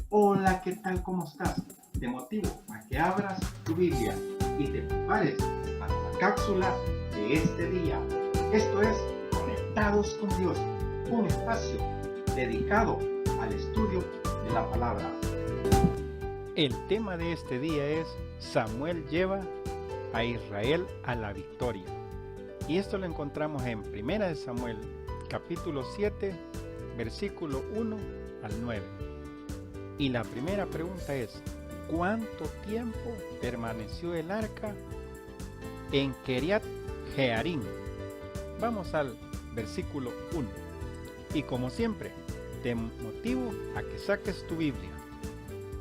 Hola, ¿qué tal? ¿Cómo estás? Te motivo a que abras tu Biblia y te prepares para la cápsula de este día. Esto es Conectados con Dios, un espacio dedicado al estudio de la palabra. El tema de este día es Samuel lleva a Israel a la victoria. Y esto lo encontramos en 1 Samuel, capítulo 7, versículo 1 al 9. Y la primera pregunta es, ¿cuánto tiempo permaneció el arca en Kiriat Jearim? Vamos al versículo 1. Y como siempre, te motivo a que saques tu Biblia.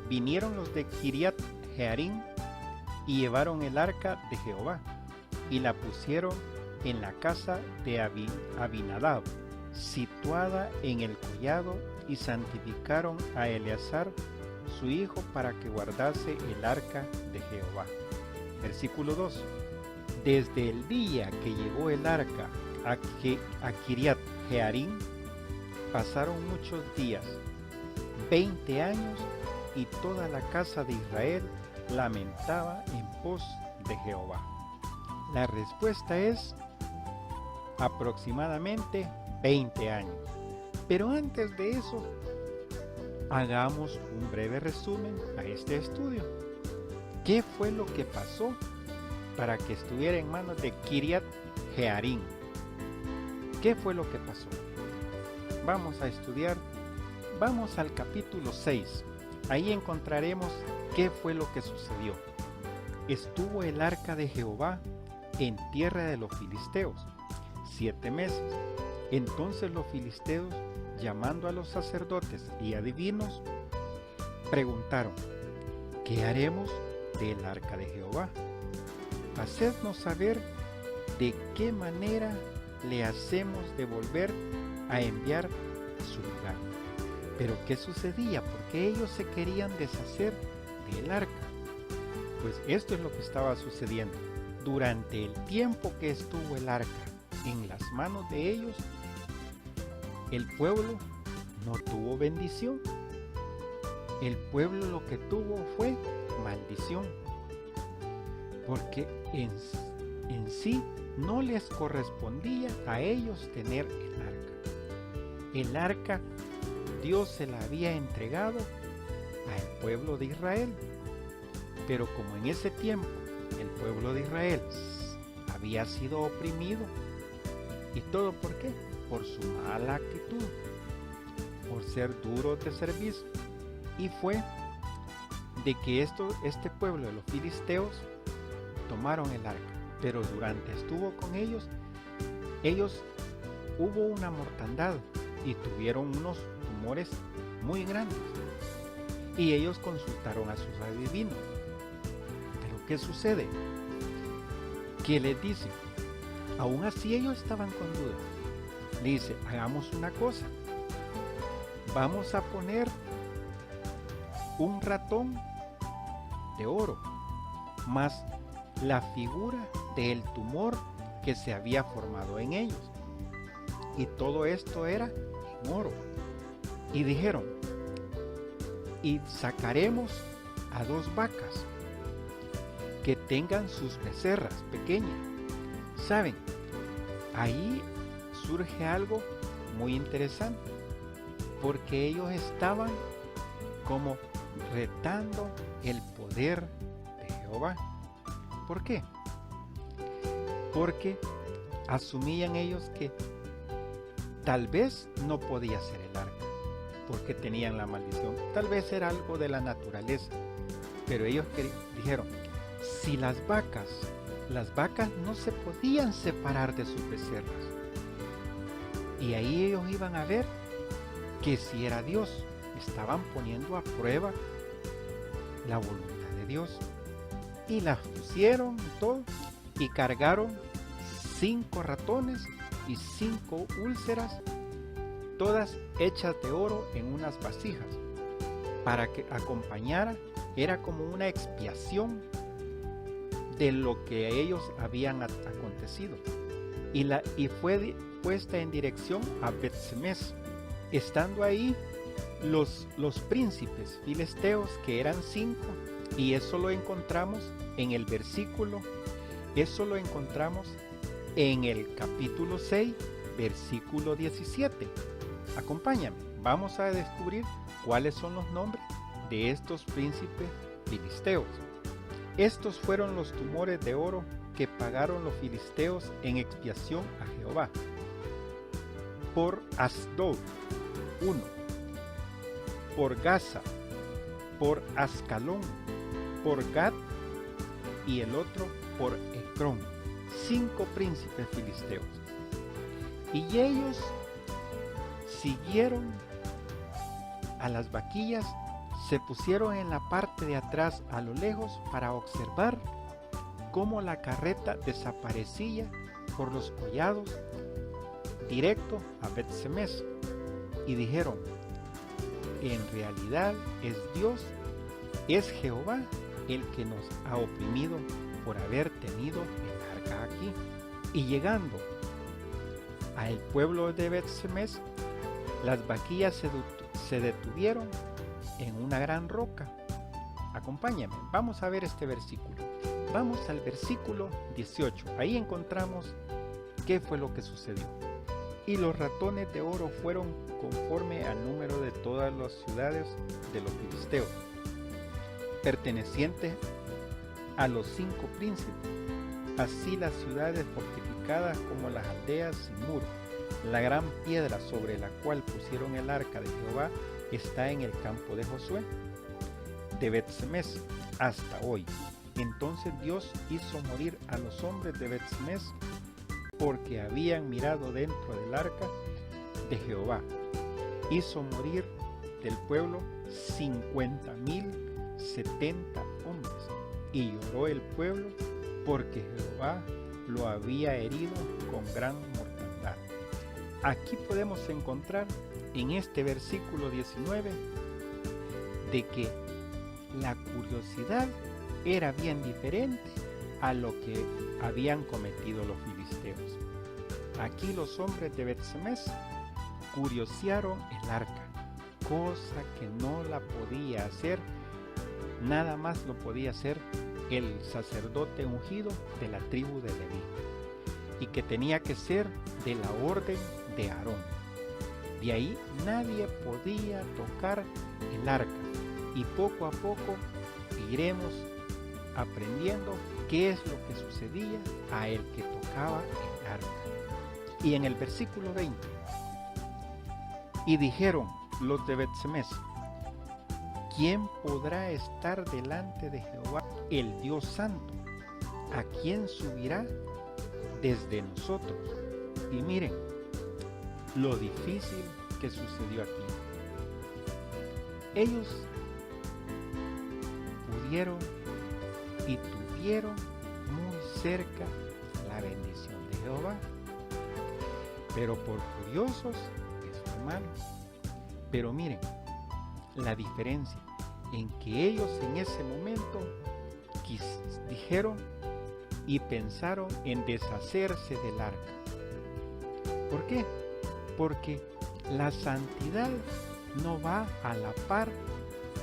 Vinieron los de Kiriat Jearim y llevaron el arca de Jehová y la pusieron en la casa de Abinadab, situada en el collado, y santificaron a Eleazar, su hijo, para que guardase el arca de Jehová. Versículo 2. Desde el día que llegó el arca a Kiriat Jearim, pasaron muchos días, 20 años, y toda la casa de Israel lamentaba en pos de Jehová. La respuesta es aproximadamente 20 años. Pero antes de eso, hagamos un breve resumen a este estudio. ¿Qué fue lo que pasó para que estuviera en manos de Kiriat Jearim? ¿Qué fue lo que pasó? Vamos a estudiar. Vamos al capítulo 6. Ahí encontraremos qué fue lo que sucedió. Estuvo el arca de Jehová en tierra de los filisteos 7 meses. Entonces los filisteos, llamando a los sacerdotes y adivinos, preguntaron: ¿qué haremos del arca de Jehová? Hacednos saber de qué manera le hacemos devolver a enviar a su lugar. Pero ¿qué sucedía? Porque ellos se querían deshacer del arca. Pues esto es lo que estaba sucediendo. Durante el tiempo que estuvo el arca en las manos de ellos, el pueblo no tuvo bendición. El pueblo lo que tuvo fue maldición. Porque en sí no les correspondía a ellos tener el arca. El arca Dios se la había entregado al pueblo de Israel. Pero como en ese tiempo el pueblo de Israel había sido oprimido, ¿y todo por qué? Por su mala actitud, por ser duros de servicio. Y fue de que este pueblo de los filisteos tomaron el arca, pero durante estuvo con ellos hubo una mortandad y tuvieron unos tumores muy grandes. Y ellos consultaron a sus adivinos. ¿Pero qué sucede? Que les dicen, aún así ellos estaban con dudas. Le dice, hagamos una cosa. Vamos a poner un ratón de oro, más la figura del tumor que se había formado en ellos. Y todo esto era en oro. Y dijeron, y sacaremos a 2 vacas que tengan sus becerras pequeñas. ¿Saben? Ahí surge algo muy interesante, porque ellos estaban como retando el poder de Jehová. ¿Por qué? Porque asumían ellos que tal vez no podía ser el arca, porque tenían la maldición. Tal vez era algo de la naturaleza, pero ellos dijeron, si las vacas no se podían separar de sus becerras, y ahí ellos iban a ver que si era Dios, estaban poniendo a prueba la voluntad de Dios. Y las pusieron todo, y cargaron 5 ratones y 5 úlceras, todas hechas de oro en unas vasijas, para que acompañara. Era como una expiación de lo que a ellos habían acontecido. Y fue puesta en dirección a Bet-Semes. Estando ahí, los príncipes filisteos, que eran 5, y eso lo encontramos en el capítulo 6, versículo 17. Acompáñame, vamos a descubrir cuáles son los nombres de estos príncipes filisteos. Estos fueron los tumores de oro que pagaron los filisteos en expiación a Jehová. Por Asdod, 1. Por Gaza, por Ascalón, por Gat y el otro por Ecrón. 5 príncipes filisteos. Y ellos siguieron a las vaquillas, se pusieron en la parte de atrás a lo lejos para observar cómo la carreta desaparecía por los collados directo a Bet-Semes, y dijeron: en realidad es Dios, es Jehová el que nos ha oprimido por haber tenido el arca aquí. Y llegando al pueblo de Bet-Semes, las vaquillas se detuvieron en una gran roca. Acompáñame, vamos a ver este versículo. Vamos al versículo 18. Ahí encontramos qué fue lo que sucedió. Y los ratones de oro fueron conforme al número de todas las ciudades de los filisteos, pertenecientes a los 5 príncipes, así las ciudades fortificadas como las aldeas sin muro. La gran piedra sobre la cual pusieron el arca de Jehová está en el campo de Josué, de Bet-Semes, hasta hoy. Entonces Dios hizo morir a los hombres de Bet-Semes, porque habían mirado dentro del arca de Jehová. Hizo morir del pueblo 50,070 hombres, y lloró el pueblo porque Jehová lo había herido con gran mortandad. Aquí podemos encontrar en este versículo 19 de que la curiosidad era bien diferente a lo que habían cometido los filisteos. Aquí los hombres de Bet-Semes curiosearon el arca, cosa que no la podía hacer, nada más lo podía hacer el sacerdote ungido de la tribu de Leví, y que tenía que ser de la orden de Aarón. De ahí nadie podía tocar el arca, y poco a poco iremos aprendiendo qué es lo que sucedía a el que tocaba el arca. Y en el versículo 20, y dijeron los de Bet-Semes: ¿quién podrá estar delante de Jehová, el Dios Santo? ¿A quién subirá desde nosotros? Y miren lo difícil que sucedió aquí. Ellos pudieron y tuvieron muy cerca la bendición de Jehová, pero por curiosos les fue malo. Pero miren la diferencia en que ellos en ese momento dijeron y pensaron en deshacerse del arca. ¿Por qué? Porque la santidad no va a la par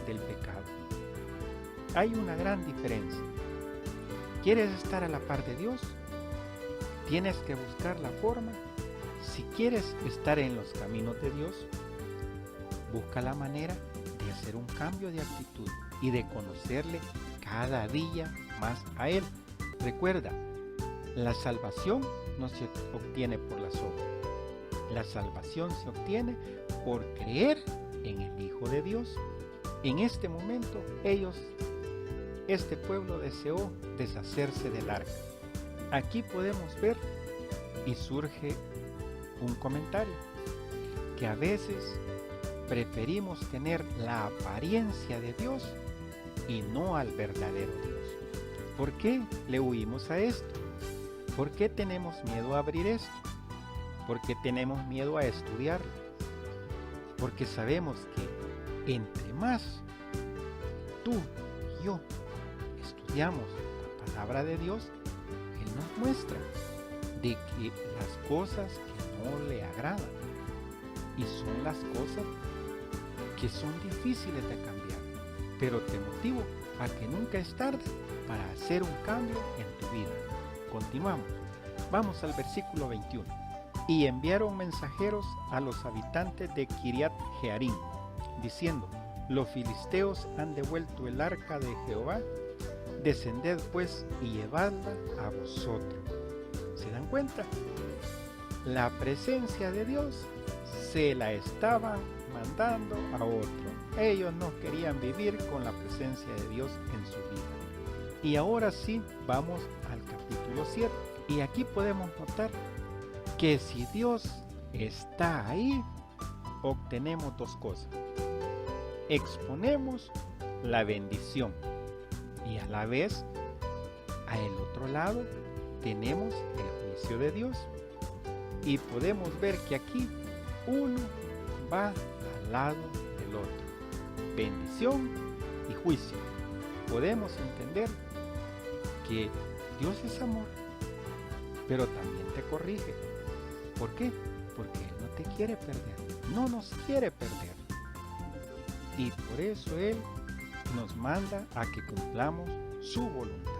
del pecado. Hay una gran diferencia. ¿Quieres estar a la par de Dios? Tienes que buscar la forma. Si quieres estar en los caminos de Dios, busca la manera de hacer un cambio de actitud y de conocerle cada día más a Él. Recuerda, la salvación no se obtiene por las obras. La salvación se obtiene por creer en el Hijo de Dios. En este momento, este pueblo deseó deshacerse del arca. Aquí podemos ver y surge un comentario, que a veces preferimos tener la apariencia de Dios y no al verdadero Dios. ¿Por qué le huimos a esto? ¿Por qué tenemos miedo a abrir esto? ¿Por qué tenemos miedo a estudiarlo? Porque sabemos que entre más tú y yo estudiamos la palabra de Dios, Él nos muestra de que las cosas que no le agradan, y son las cosas que son difíciles de cambiar, pero te motivo a que nunca es tarde para hacer un cambio en tu vida. Continuamos. Vamos al versículo 21. Y enviaron mensajeros a los habitantes de Kiriat Jearim, diciendo: los filisteos han devuelto el arca de Jehová, descended pues y llevadla a vosotros. ¿Se dan cuenta? La presencia de Dios se la estaban mandando a otro. Ellos no querían vivir con la presencia de Dios en su vida. Y ahora sí, vamos al capítulo 7. Y aquí podemos notar que si Dios está ahí, obtenemos dos cosas. Exponemos la bendición y a la vez, al otro lado, tenemos el juicio de Dios. Y podemos ver que aquí uno va al lado del otro. Bendición y juicio. Podemos entender que Dios es amor, pero también te corrige. ¿Por qué? Porque Él no te quiere perder, no nos quiere perder. Y por eso Él nos manda a que cumplamos su voluntad.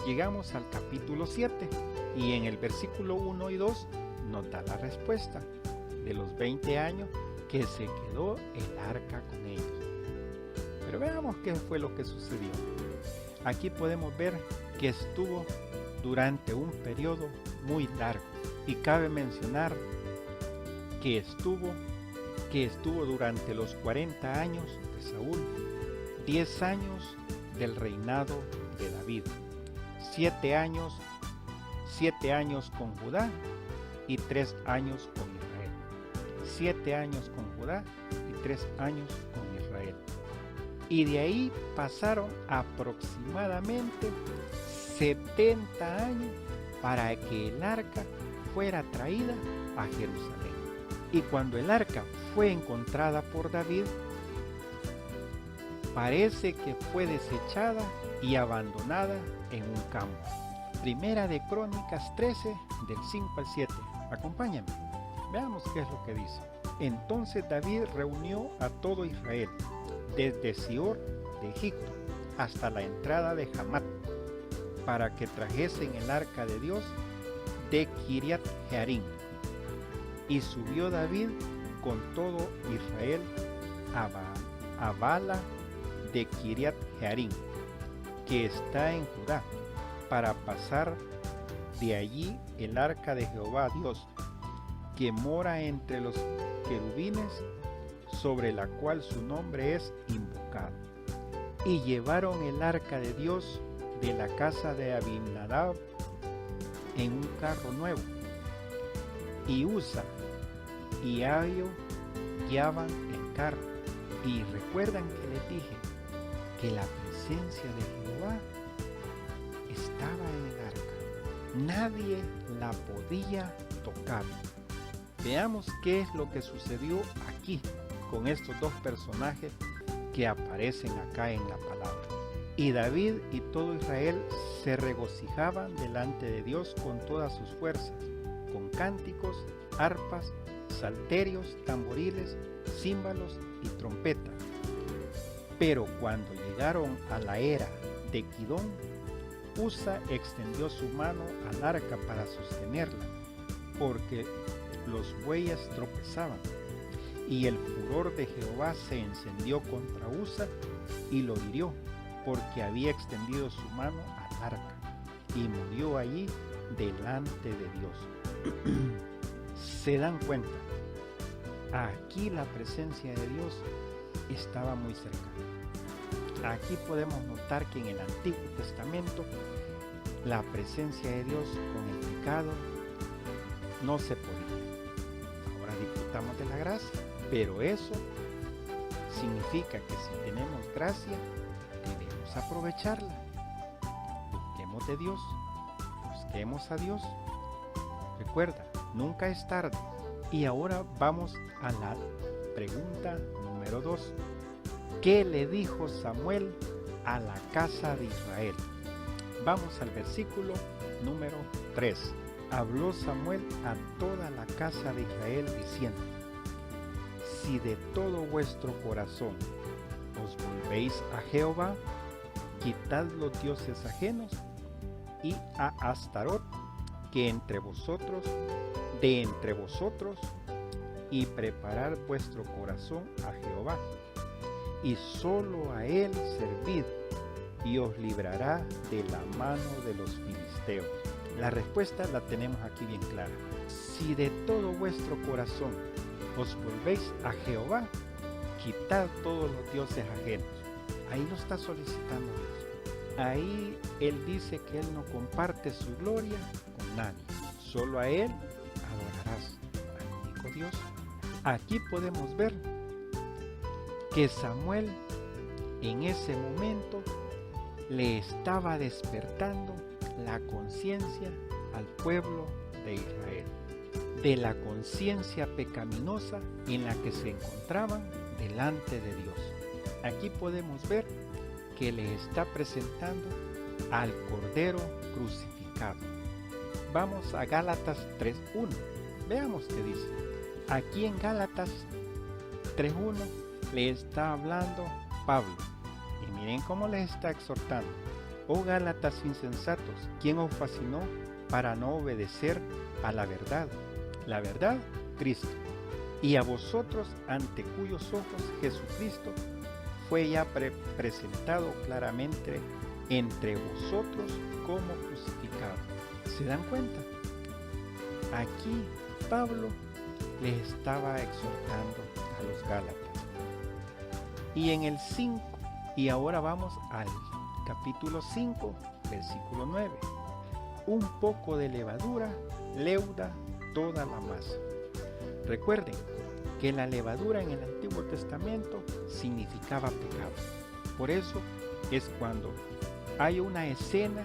Llegamos al capítulo 7 y en el versículo 1 y 2 nos da la respuesta de los 20 años que se quedó el arca con ellos. Pero veamos qué fue lo que sucedió. Aquí podemos ver que estuvo durante un periodo muy largo y cabe mencionar que estuvo durante los 40 años de Saúl, 10 años del reinado de David, 7 años con Judá y 3 años con Israel. 7 años con Judá y 3 años con Israel. Y de ahí pasaron aproximadamente 70 años para que el arca fuera traída a Jerusalén. Y cuando el arca fue encontrada por David, parece que fue desechada y abandonada en un campo. Primera de Crónicas 13, del 5 al 7. Acompáñame, veamos qué es lo que dice. Entonces David reunió a todo Israel, desde Sior de Egipto hasta la entrada de Hamat, para que trajesen el arca de Dios de Kiriat Jearim. Y subió David con todo Israel a Bala de Kiriat Jearim, que está en Judá, para pasar de allí el arca de Jehová Dios, que mora entre los querubines, sobre la cual su nombre es invocado. Y llevaron el arca de Dios de la casa de Abinadab en un carro nuevo, y Usa y Ahio guiaban el carro. Y recuerdan que les dije que la presencia de Jehová estaba en el arca, nadie la podía tocar. Veamos qué es lo que sucedió aquí con estos dos personajes que aparecen acá en la palabra. Y David y todo Israel se regocijaban delante de Dios con todas sus fuerzas, con cánticos, arpas, salterios, tamboriles, címbalos y trompetas. Pero cuando llegaron a la era de Kidón, Usa extendió su mano al arca para sostenerla, porque los bueyes tropezaban. Y el furor de Jehová se encendió contra Usa y lo hirió, porque había extendido su mano al arca, y murió allí delante de Dios. ¿Se dan cuenta? Aquí la presencia de Dios estaba muy cercana. Aquí podemos notar que en el Antiguo Testamento la presencia de Dios con el pecado no se podía. Ahora disfrutamos de la gracia, pero eso significa que si tenemos gracia, debemos aprovecharla. Busquemos de Dios, busquemos a Dios. Recuerda, nunca es tarde. Y ahora vamos a la pregunta número 2. ¿Qué le dijo Samuel a la casa de Israel? Vamos al versículo número 3. Habló Samuel a toda la casa de Israel diciendo: si de todo vuestro corazón os volvéis a Jehová, quitad los dioses ajenos y a Astarot, que de entre vosotros, y preparad vuestro corazón a Jehová, y solo a él servid, y os librará de la mano de los filisteos. La respuesta la tenemos aquí bien clara. Si de todo vuestro corazón os volvéis a Jehová, quitad todos los dioses ajenos. Ahí lo está solicitando Dios. Ahí Él dice que Él no comparte su gloria con nadie. Solo a Él adorarás, al único Dios. Aquí podemos ver que Samuel en ese momento le estaba despertando la conciencia al pueblo de Israel, de la conciencia pecaminosa en la que se encontraban delante de Dios. Aquí podemos ver que le está presentando al Cordero crucificado. Vamos a Gálatas 3:1. Veamos qué dice. Aquí en Gálatas 3:1 le está hablando Pablo. Y miren cómo les está exhortando. Oh Gálatas insensatos, ¿quién os fascinó para no obedecer a la verdad? La verdad, Cristo. Y a vosotros, ante cuyos ojos Jesucristo fue ya presentado claramente entre vosotros como crucificado. ¿Se dan cuenta? Aquí Pablo les estaba exhortando a los Gálatas. Y en el 5, y ahora vamos al capítulo 5, versículo 9. Un poco de levadura leuda toda la masa. Recuerden que la levadura en el Antiguo Testamento significaba pecado. Por eso es cuando hay una escena,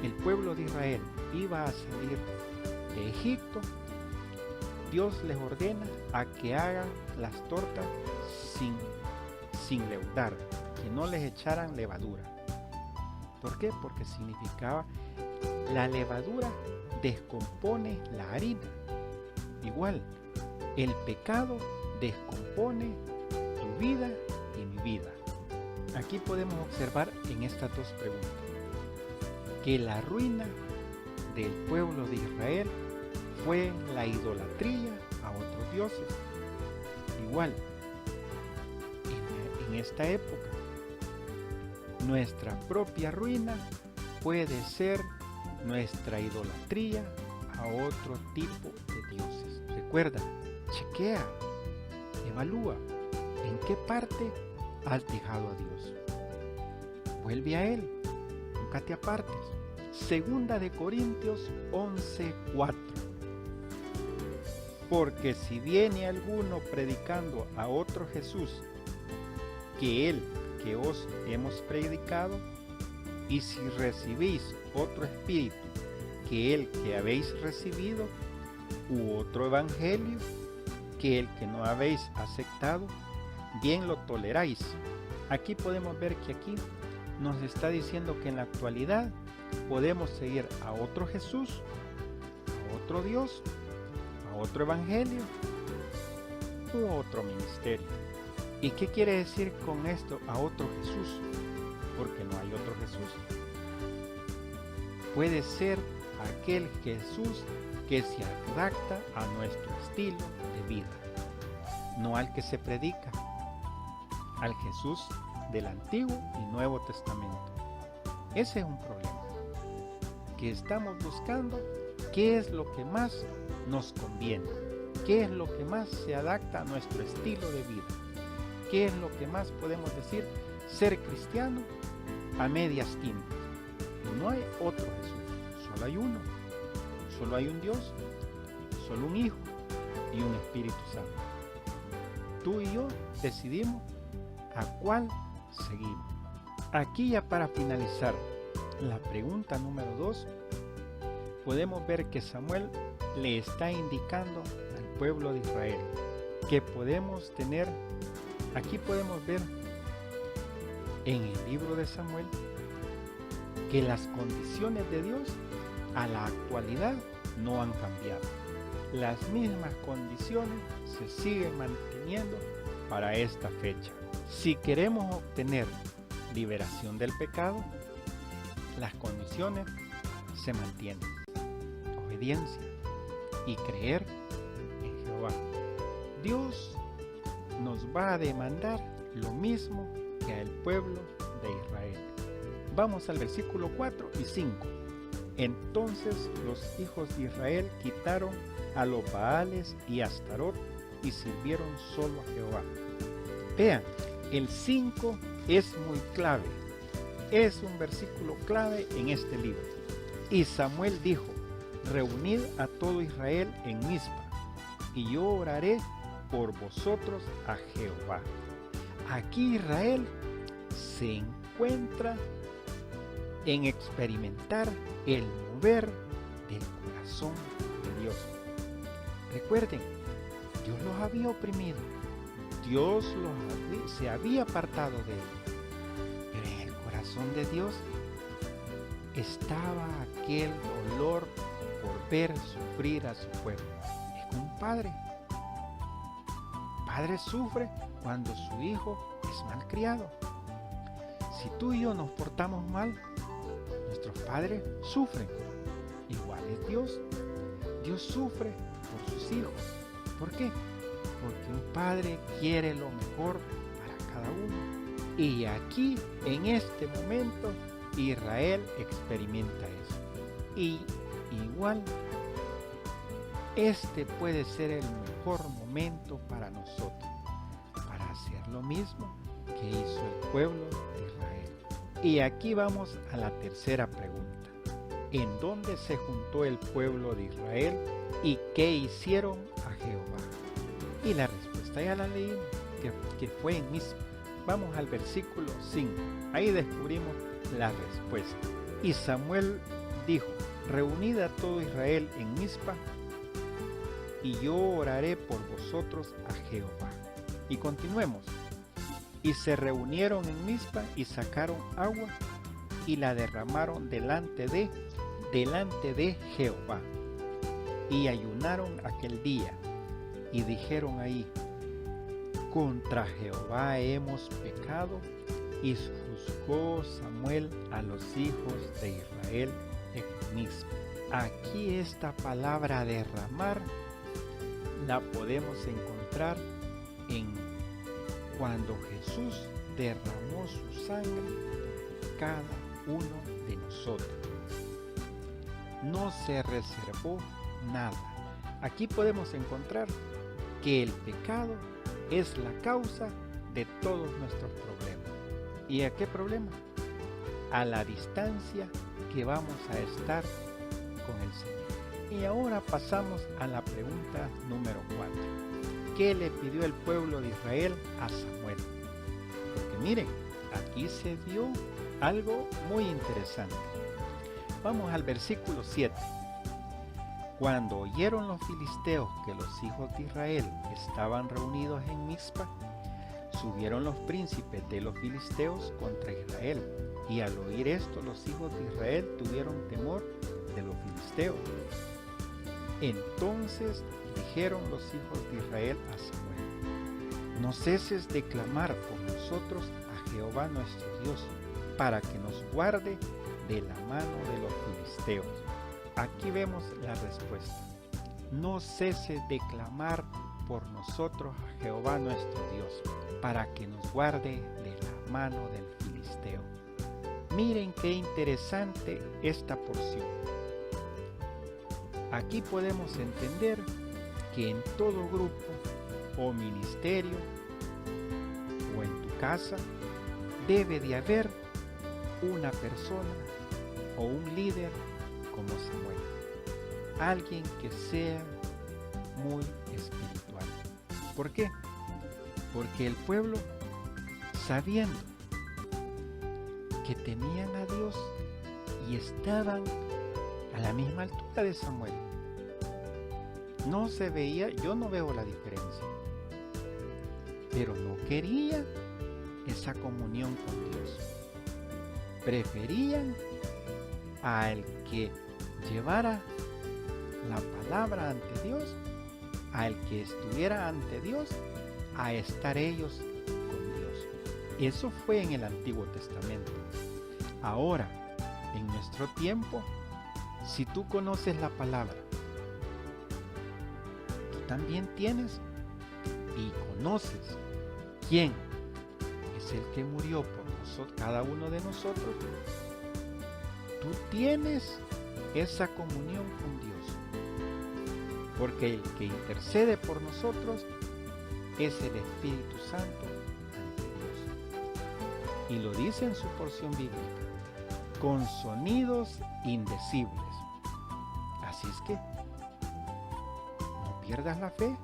el pueblo de Israel iba a salir de Egipto, Dios les ordena a que hagan las tortas sin leudar, que no les echaran levadura. ¿Por qué? Porque significaba la levadura descompone la harina. Igual, el pecado descompone tu vida y mi vida. Aquí podemos observar en estas dos preguntas que la ruina del pueblo de Israel fue la idolatría a otros dioses. Igual, en esta época, nuestra propia ruina puede ser nuestra idolatría a otro tipo de dioses. Recuerda, chequea, evalúa en qué parte has dejado a Dios. Vuelve a Él, nunca te apartes. Segunda de Corintios 11:4. Porque si viene alguno predicando a otro Jesús que el que os hemos predicado, y si recibís otro espíritu que el que habéis recibido, u otro evangelio que el que no habéis aceptado, bien lo toleráis. Aquí podemos ver que aquí nos está diciendo que en la actualidad podemos seguir a otro Jesús, a otro Dios, a otro evangelio u otro ministerio. ¿Y qué quiere decir con esto a otro Jesús? Porque no hay otro Jesús. Puede ser aquel Jesús que se adapta a nuestro estilo de vida, no al que se predica, al Jesús del Antiguo y Nuevo Testamento. Ese es un problema, que estamos buscando qué es lo que más nos conviene, qué es lo que más se adapta a nuestro estilo de vida, qué es lo que más podemos decir ser cristiano a medias tintas. Y no hay otro Jesús, solo hay uno, solo hay un Dios, solo un Hijo y un Espíritu Santo. Tú y yo decidimos a cuál seguimos. Aquí ya para finalizar la pregunta número 2, podemos ver que Samuel le está indicando al pueblo de Israel que podemos tener, aquí podemos ver en el libro de Samuel que las condiciones de Dios a la actualidad no han cambiado. Las mismas condiciones se sigue manteniendo para esta fecha. Si queremos obtener liberación del pecado, las condiciones se mantienen: obediencia y creer en Jehová. Dios nos va a demandar lo mismo que al pueblo de Israel. Vamos al versículo 4 y 5. Entonces los hijos de Israel quitaron a los Baales y a Astarot y sirvieron solo a Jehová. Vean, el 5 es muy clave. Es un versículo clave en este libro. Y Samuel dijo: reunid a todo Israel en Mizpa, y yo oraré por vosotros a Jehová. Aquí Israel se encuentra en experimentar el mover del corazón de Dios. Recuerden, Dios los había oprimido, Dios se había apartado de ellos, pero en el corazón de Dios estaba aquel dolor por ver sufrir a su pueblo. Es como un padre. Padre sufre cuando su hijo es malcriado. Si tú y yo nos portamos mal, nuestros padres sufren. Igual es Dios. Dios sufre por sus hijos. ¿Por qué? Porque un padre quiere lo mejor para cada uno. Y aquí, en este momento, Israel experimenta eso. Y igual, este puede ser el mejor momento para nosotros, para hacer lo mismo que hizo el pueblo de Israel. Y aquí vamos a la tercera pregunta. ¿En dónde se juntó el pueblo de Israel y qué hicieron a Jehová? Y la respuesta ya la leímos, que fue en Mizpa. Vamos al versículo 5. Ahí descubrimos la respuesta. Y Samuel dijo: reunid a todo Israel en Mizpa, y yo oraré por vosotros a Jehová. Y continuemos. Y se reunieron en Mizpa y sacaron agua y la derramaron delante de Jehová. Y ayunaron aquel día y dijeron ahí: contra Jehová hemos pecado. Y juzgó Samuel a los hijos de Israel en Mizpa. Aquí esta palabra derramar la podemos encontrar en cuando Jesús derramó su sangre por cada uno de nosotros. No se reservó nada. Aquí podemos encontrar que el pecado es la causa de todos nuestros problemas. ¿Y a qué problema? A la distancia que vamos a estar con el Señor. Y ahora pasamos a la pregunta número 4. ¿Qué le pidió el pueblo de Israel a Samuel? Porque miren, aquí se dio algo muy interesante. Vamos al versículo 7. Cuando oyeron los filisteos que los hijos de Israel estaban reunidos en Mizpa, subieron los príncipes de los filisteos contra Israel, y al oír esto los hijos de Israel tuvieron temor de los filisteos. Entonces dijeron los hijos de Israel a Samuel: no ceses de clamar por nosotros a Jehová nuestro Dios, para que nos guarde de la mano de los filisteos. Aquí vemos la respuesta: no ceses de clamar por nosotros a Jehová nuestro Dios, para que nos guarde de la mano del filisteo. Miren qué interesante esta porción. Aquí podemos entender que en todo grupo o ministerio o en tu casa debe de haber una persona o un líder como Samuel, alguien que sea muy espiritual. ¿Por qué? Porque el pueblo, sabiendo que tenían a Dios y estaban a la misma altura de Samuel, no se veía, yo no veo la diferencia, pero no querían esa comunión con Dios. Preferían al que llevara la palabra ante Dios al que estuviera ante Dios a estar ellos con Dios. Eso fue en el Antiguo Testamento. Ahora, en nuestro tiempo, si tú conoces la palabra, tú también tienes y conoces quién es el que murió por nosotros, cada uno de nosotros. Tú tienes esa comunión con Dios, porque el que intercede por nosotros es el Espíritu Santo ante Dios. Y lo dice en su porción bíblica, con sonidos indecibles. Así es que no pierdas la fe.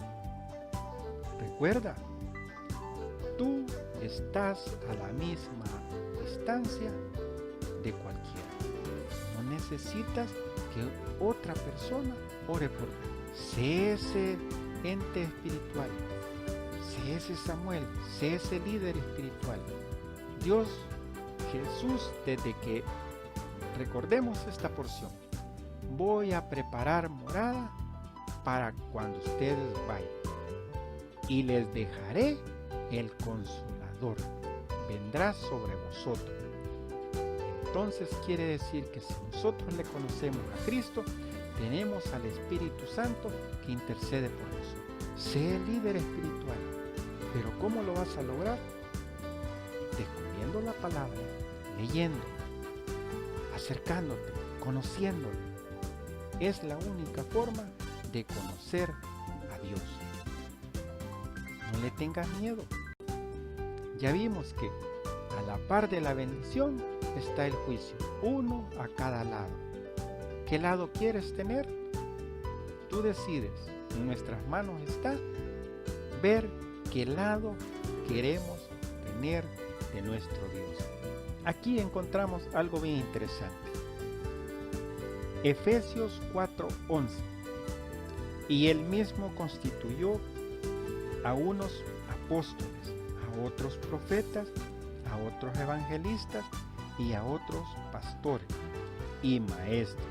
Recuerda, tú estás a la misma distancia de cualquiera. No necesitas que otra persona ore por ti. Sé ese ente espiritual, sé ese Samuel, sé ese líder espiritual. Dios, Jesús, desde que recordemos esta porción, voy a preparar morada para cuando ustedes vayan, y les dejaré el Consolador, vendrá sobre vosotros. Entonces quiere decir que si nosotros le conocemos a Cristo, tenemos al Espíritu Santo que intercede por nosotros. Sé el líder espiritual, pero ¿cómo lo vas a lograr? Descubriendo la palabra, leyendo, acercándote, conociéndolo. Es la única forma de conocer a Dios. No le tengas miedo. Ya vimos que a la par de la bendición está el juicio, uno a cada lado. ¿Qué lado quieres tener? Tú decides. En nuestras manos está ver qué lado queremos tener de nuestro Dios. Aquí encontramos algo bien interesante. Efesios 4:11. Y él mismo constituyó a unos apóstoles, a otros profetas, a otros evangelistas y a otros pastores y maestros.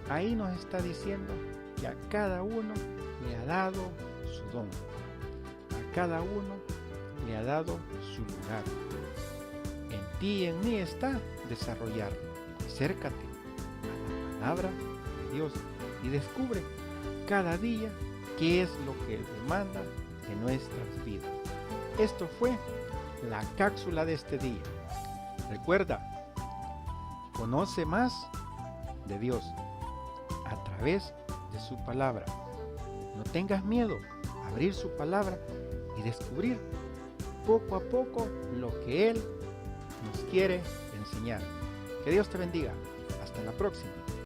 Ahí nos está diciendo que a cada uno le ha dado su don, a cada uno le ha dado su lugar. En ti y en mí está desarrollarlo. Acércate a la palabra de Dios y descubre cada día qué es lo que demanda de nuestras vidas. Esto fue la cápsula de este día. Recuerda, conoce más de Dios a través de su palabra. No tengas miedo a abrir su palabra y descubrir poco a poco lo que Él nos quiere enseñar. Que Dios te bendiga. Hasta la próxima.